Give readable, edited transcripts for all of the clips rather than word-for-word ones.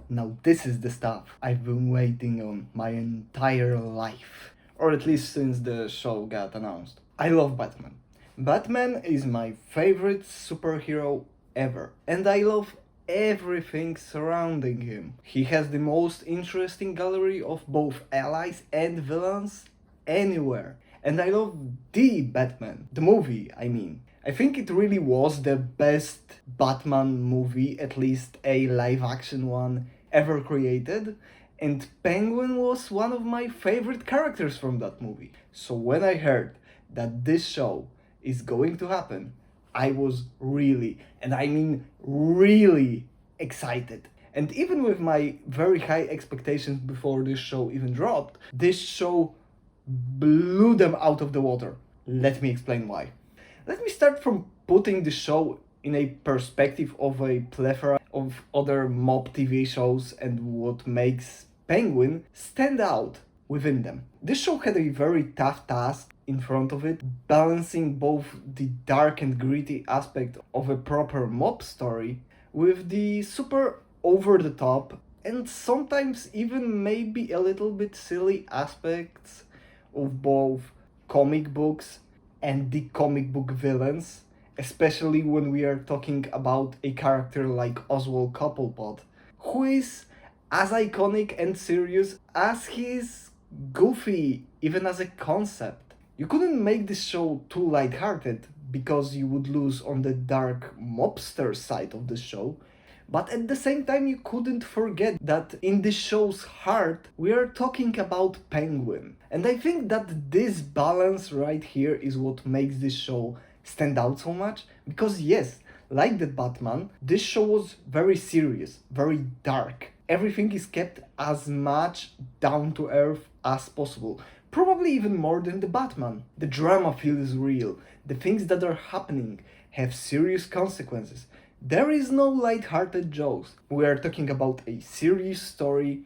Now this is the stuff I've been waiting on my entire life. Or at least since the show got announced. I love Batman. Batman is my favorite superhero ever. And I love everything surrounding him. He has the most interesting gallery of both allies and villains anywhere. And I love the Batman, the movie, I mean. I think it really was the best Batman movie, at least a live action one, ever created. And Penguin was one of my favorite characters from that movie. So when I heard that this show is going to happen, I was really, and I mean really, excited. And even with my very high expectations before this show even dropped, this show blew them out of the water. Let me explain why. Let me start from putting the show in a perspective of a plethora of other mob TV shows and what makes Penguin stand out within them. This show had a very tough task in front of it, balancing both the dark and gritty aspect of a proper mob story with the super over the top and sometimes even maybe a little bit silly aspects of both comic books and the comic book villains, especially when we are talking about a character like Oswald Cobblepot, who is as iconic and serious as he is goofy, even as a concept. You couldn't make this show too lighthearted because you would lose on the dark mobster side of the show, but at the same time, you couldn't forget that in the show's heart, we are talking about Penguin. And I think that this balance right here is what makes this show stand out so much. Because, yes, like the Batman, this show was very serious, very dark. Everything is kept as much down to earth as possible. Probably even more than the Batman. The drama feels real. The things that are happening have serious consequences. There is no light-hearted jokes. We are talking about a serious story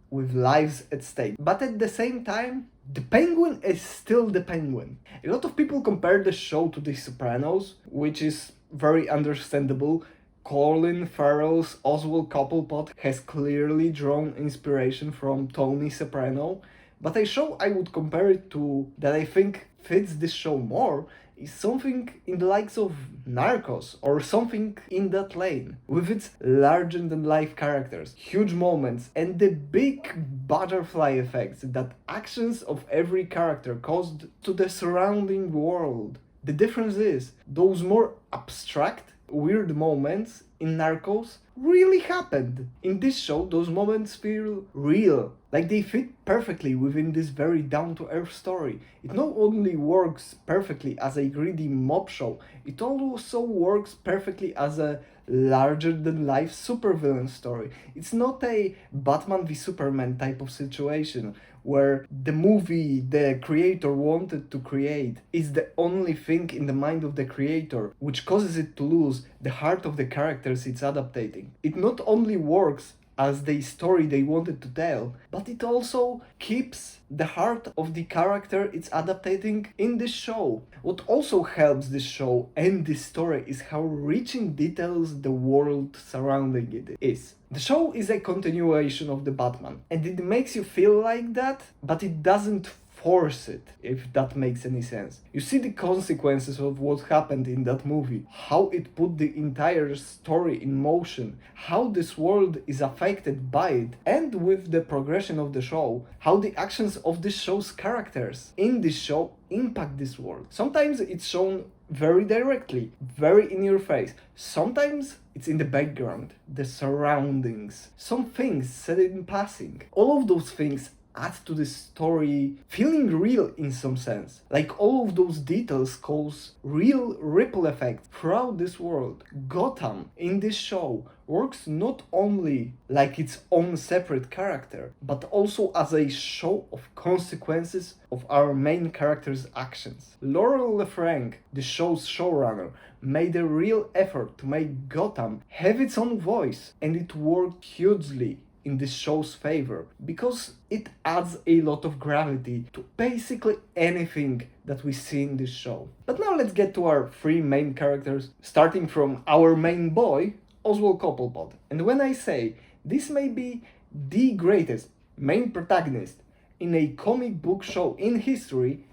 with lives at stake. But at the same time, the Penguin is still the Penguin. A lot of people compare the show to The Sopranos, which is very understandable. Colin Farrell's Oswald Cobblepot has clearly drawn inspiration from Tony Soprano, but a show I would compare it to that I think fits this show more is something in the likes of Narcos or something in that lane, with its larger than life characters, huge moments, and the big butterfly effects that actions of every character caused to the surrounding world. The difference is, those more abstract, weird moments in Narcos really happened. In this show, those moments feel real, like they fit perfectly within this very down-to-earth story. It not only works perfectly as a greedy mob show, it also works perfectly as a larger-than-life supervillain story. It's not a Batman v Superman type of situation where the movie the creator wanted to create is the only thing in the mind of the creator, which causes it to lose the heart of the characters it's adapting. It not only works as the story they wanted to tell, but it also keeps the heart of the character it's adapting in this show. What also helps this show and this story is how rich in details the world surrounding it is. The show is a continuation of the Batman, and it makes you feel like that, but it doesn't force it, if that makes any sense. You see the consequences of what happened in that movie, how it put the entire story in motion, how this world is affected by it, and with the progression of the show, how the actions of this show's characters in this show impact this world. Sometimes it's shown very directly, very in your face. Sometimes it's in the background, the surroundings, some things said in passing. All of those things add to the story feeling real in some sense. Like all of those details cause real ripple effects throughout this world. Gotham in this show works not only like its own separate character, but also as a show of consequences of our main character's actions. Laurel LeFranc, the show's showrunner, made a real effort to make Gotham have its own voice, and it worked hugely in this show's favor because it adds a lot of gravity to basically anything that we see in this show. But now let's get to our three main characters, starting from our main boy, Oswald Cobblepot. And when I say This may be the greatest main protagonist in a comic book show in history.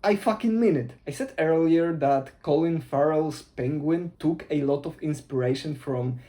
I fucking mean it. I said earlier that Colin Farrell's Penguin took a lot of inspiration from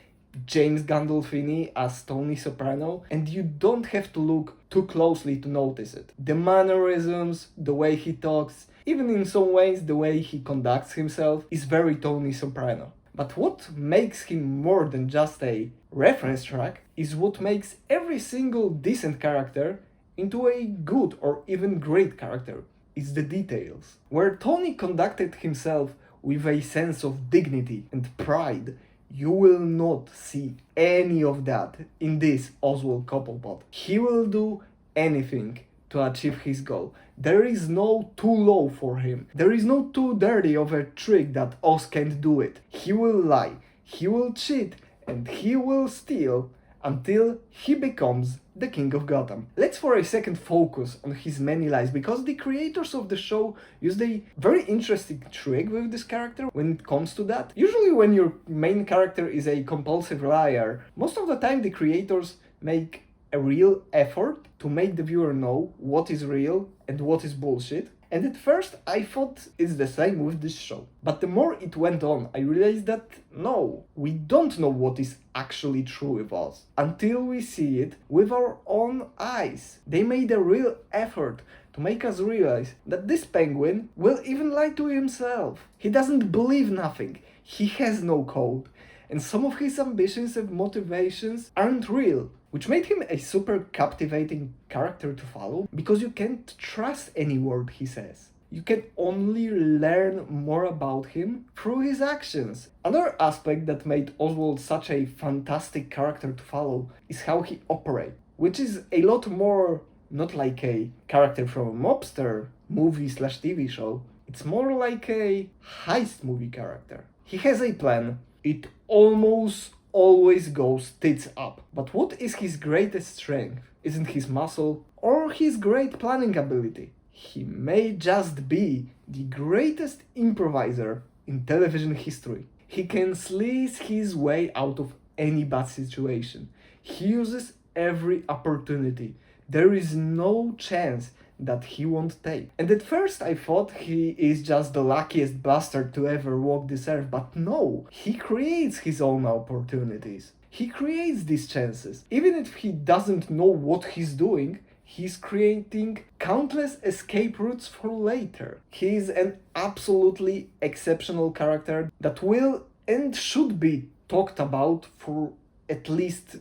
James Gandolfini as Tony Soprano, and you don't have to look too closely to notice it. The mannerisms, the way he talks, even in some ways the way he conducts himself is very Tony Soprano. But what makes him more than just a reference track is what makes every single decent character into a good or even great character. It's the details. Where Tony conducted himself with a sense of dignity and pride, you will not see any of that in this Oswald Cobblepot. He will do anything to achieve his goal. There is no too low for him. There is no too dirty of a trick that Oz can't do it. He will lie, he will cheat, and he will steal until he becomes the king of Gotham. Let's for a second focus on his many lies, because the creators of the show used a very interesting trick with this character when it comes to that. Usually when your main character is a compulsive liar, most of the time the creators make a real effort to make the viewer know what is real and what is bullshit. And at first I thought it's the same with this show. But the more it went on, I realized that no, we don't know what is actually true with us until we see it with our own eyes. They made a real effort to make us realize that this penguin will even lie to himself. He doesn't believe nothing. He has no code. And some of his ambitions and motivations aren't real, which made him a super captivating character to follow, because you can't trust any word he says. You can only learn more about him through his actions. Another aspect that made Oswald such a fantastic character to follow is how he operates, which is a lot more not like a character from a mobster movie/TV show. It's more like a heist movie character. He has a plan. It almost always goes tits up. But what is his greatest strength? Isn't his muscle or his great planning ability? He may just be the greatest improviser in television history. He can sleaze his way out of any bad situation. He uses every opportunity. There is no chance that he won't take. And at first I thought he is just the luckiest bastard to ever walk this earth, but no, he creates his own opportunities. He creates these chances. Even if he doesn't know what he's doing, he's creating countless escape routes for later. He is an absolutely exceptional character that will and should be talked about for at least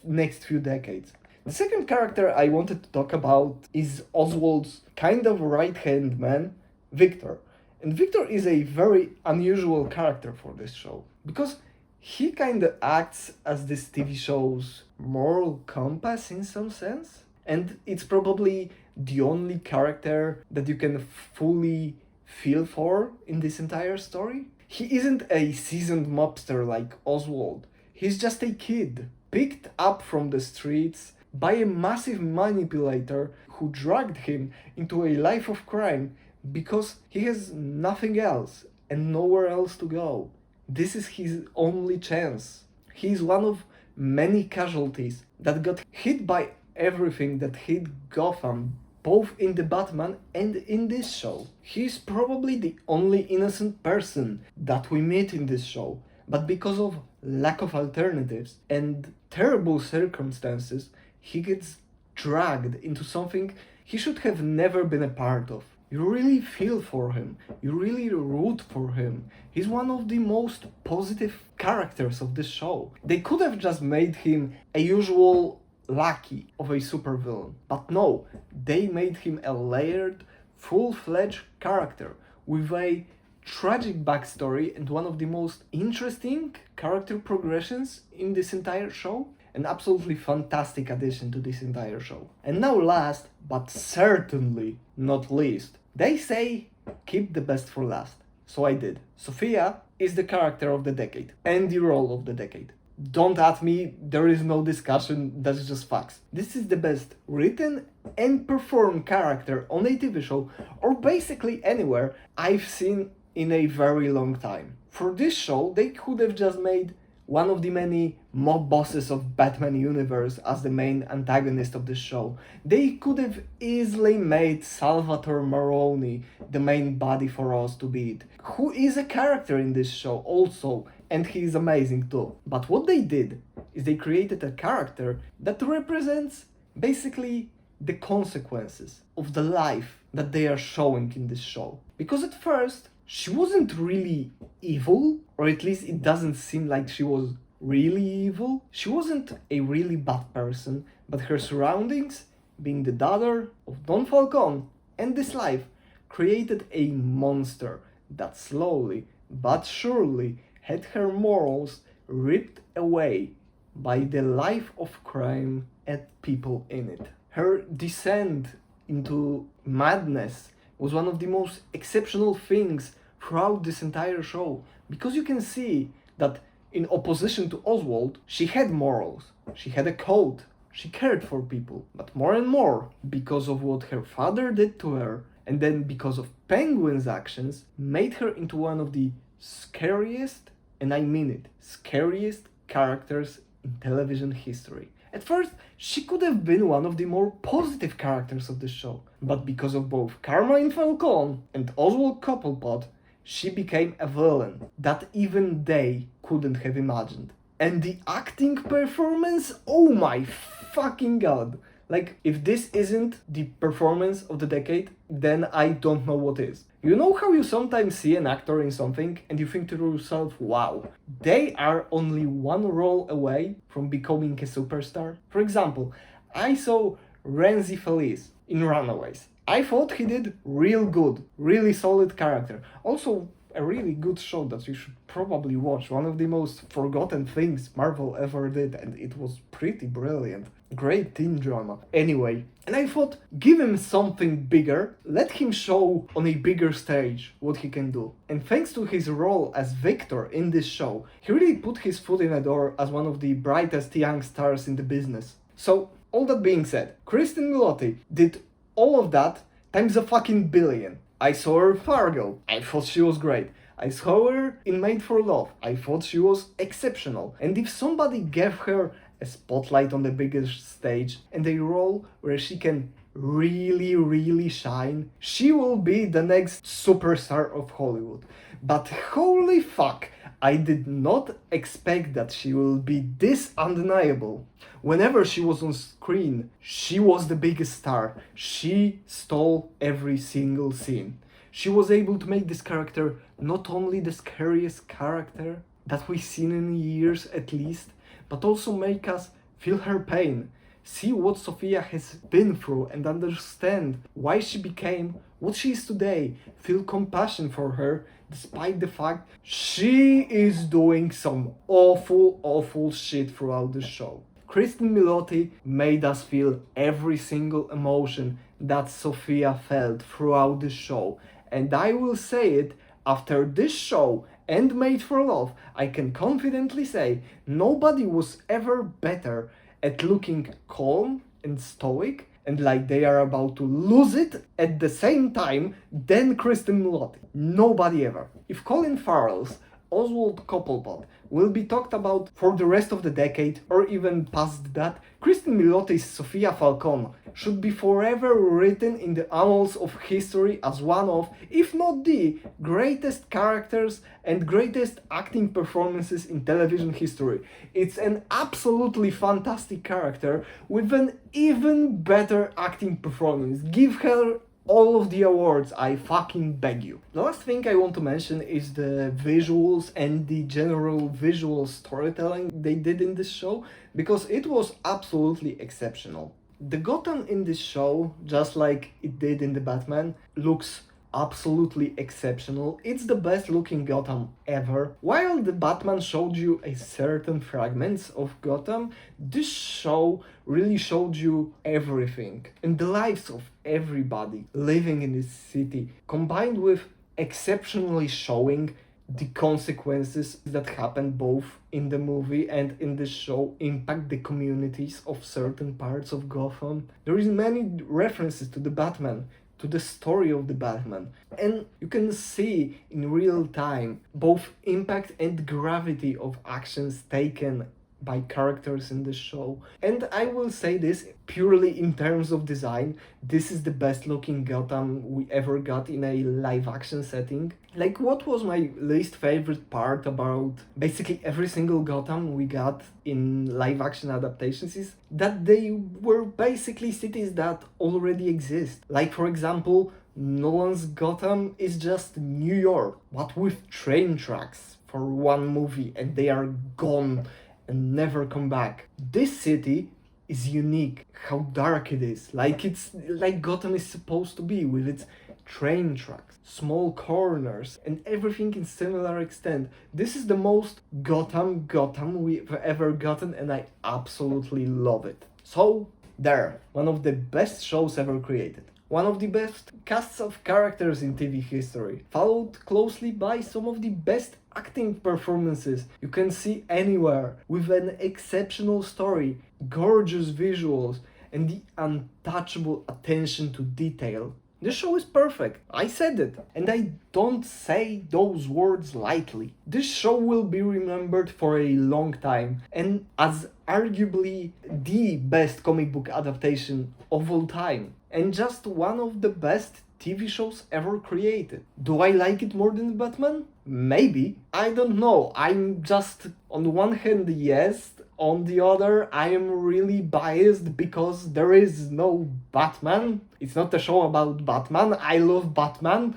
next few decades. The second character I wanted to talk about is Oswald's kind of right-hand man, Victor. And Victor is a very unusual character for this show, because he kind of acts as this TV show's moral compass in some sense. And it's probably the only character that you can fully feel for in this entire story. He isn't a seasoned mobster like Oswald. He's just a kid, picked up from the streets by a massive manipulator who dragged him into a life of crime because he has nothing else and nowhere else to go. This is his only chance. He is one of many casualties that got hit by everything that hit Gotham, both in the Batman and in this show. He's probably the only innocent person that we meet in this show, but because of lack of alternatives and terrible circumstances, he gets dragged into something he should have never been a part of. You really feel for him. You really root for him. He's one of the most positive characters of this show. They could have just made him a usual lackey of a supervillain. But no, they made him a layered, full-fledged character with a tragic backstory and one of the most interesting character progressions in this entire show. An absolutely fantastic addition to this entire show. And now last, but certainly not least, they say keep the best for last. So I did. Sophia is the character of the decade and the role of the decade. Don't at me, there is no discussion, that's just facts. This is the best written and performed character on a TV show, or basically anywhere, I've seen in a very long time. For this show, they could have just made one of the many mob bosses of Batman universe as the main antagonist of the show. They could have easily made Salvatore Maroni the main body for us to beat, who is a character in this show also, and he is amazing too. But what they did is they created a character that represents basically the consequences of the life that they are showing in this show. Because at first, she wasn't really evil, or at least it doesn't seem like she was really evil. She wasn't a really bad person, but her surroundings, being the daughter of Don Falcone and this life, created a monster that slowly but surely had her morals ripped away by the life of crime and people in it. Her descent into madness was one of the most exceptional things throughout this entire show, because you can see that in opposition to Oswald, she had morals, she had a code, she cared for people, but more and more, because of what her father did to her, and then because of Penguin's actions, made her into one of the scariest, and I mean it, scariest characters in television history. At first, she could have been one of the more positive characters of the show, but because of both Carmine Falcone and Oswald Cobblepot, she became a villain that even they couldn't have imagined. And the acting performance, oh my fucking god! Like, if this isn't the performance of the decade, then I don't know what is. You know how you sometimes see an actor in something and you think to yourself, wow, they are only one role away from becoming a superstar? For example, I saw Renzi Feliz in Runaways. I thought he did real good, really solid character. Also, a really good show that you should probably watch. One of the most forgotten things Marvel ever did, and it was pretty brilliant. Great teen drama. Anyway, and I thought, give him something bigger, let him show on a bigger stage what he can do. And thanks to his role as Victor in this show, he really put his foot in the door as one of the brightest young stars in the business. So, all that being said, Kristen Milotti did all of that times a fucking billion. I saw her in Fargo. I thought she was great. I saw her in Made for Love. I thought she was exceptional. And if somebody gave her a spotlight on the biggest stage and a role where she can really shine, she will be the next superstar of Hollywood. But holy fuck, I did not expect that she will be this undeniable. Whenever she was on screen, she was the biggest star. She stole every single scene. She was able to make this character not only the scariest character that we've seen in years at least, but also make us feel her pain, see what Sophia has been through and understand why she became what she is today, feel compassion for her despite the fact she is doing some awful shit throughout the show. Kristen Milotti made us feel every single emotion that Sophia felt throughout the show, and I will say it, after this show and Made for Love, I can confidently say nobody was ever better at looking calm and stoic and like they are about to lose it at the same time than Kristen Milotti. Nobody ever. If Colin Farrell's Oswald Cobblepot will be talked about for the rest of the decade or even past that, Kristen Milotti's Sophia Falcone should be forever written in the annals of history as one of, if not the, greatest characters and greatest acting performances in television history. It's an absolutely fantastic character with an even better acting performance. Give her all of the awards, I fucking beg you. The last thing I want to mention is the visuals and the general visual storytelling they did in this show, because it was absolutely exceptional. The Gotham in this show, just like it did in the Batman, looks absolutely exceptional. It's the best looking Gotham ever. While the Batman showed you a certain fragments of Gotham, this show really showed you everything and the lives of everybody living in this city, combined with exceptionally showing the consequences that happen both in the movie and in the show impact the communities of certain parts of Gotham. There is many references to the Batman, to the story of the Batman. And you can see in real time both impact and gravity of actions taken by characters in the show. And I will say this purely in terms of design, this is the best looking Gotham we ever got in a live action setting. Like, what was my least favorite part about basically every single Gotham we got in live action adaptations is that they were basically cities that already exist. Like, for example, Nolan's Gotham is just New York, but with train tracks for one movie, and they are gone and never come back. This city is unique, how dark it is. Like, it's like Gotham is supposed to be, with its train tracks, small corners, and everything in similar extent. This is the most Gotham we've ever gotten, and I absolutely love it. So, there, one of the best shows ever created. One of the best casts of characters in TV history, followed closely by some of the best acting performances you can see anywhere, with an exceptional story, gorgeous visuals, and the untouchable attention to detail. The show is perfect. I said it. And I don't say those words lightly. This show will be remembered for a long time, and as arguably the best comic book adaptation of all time, and just one of the best TV shows ever created. Do I like it more than Batman? Maybe. I don't know. I'm just, on one hand, yes. On the other, I am really biased because there is no Batman. It's not a show about Batman. I love Batman.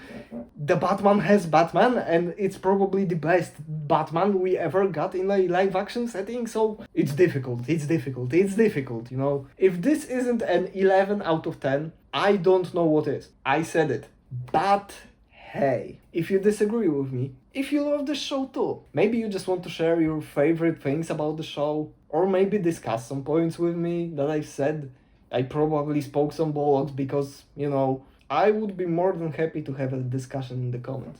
The Batman has Batman, and it's probably the best Batman we ever got in a live action setting, so it's difficult, you know. If this isn't an 11 out of 10, I don't know what is. I said it. But hey, if you disagree with me, if you love the show too, maybe you just want to share your favorite things about the show, or maybe discuss some points with me that I've said. I probably spoke some bollocks because, you know, I would be more than happy to have a discussion in the comments.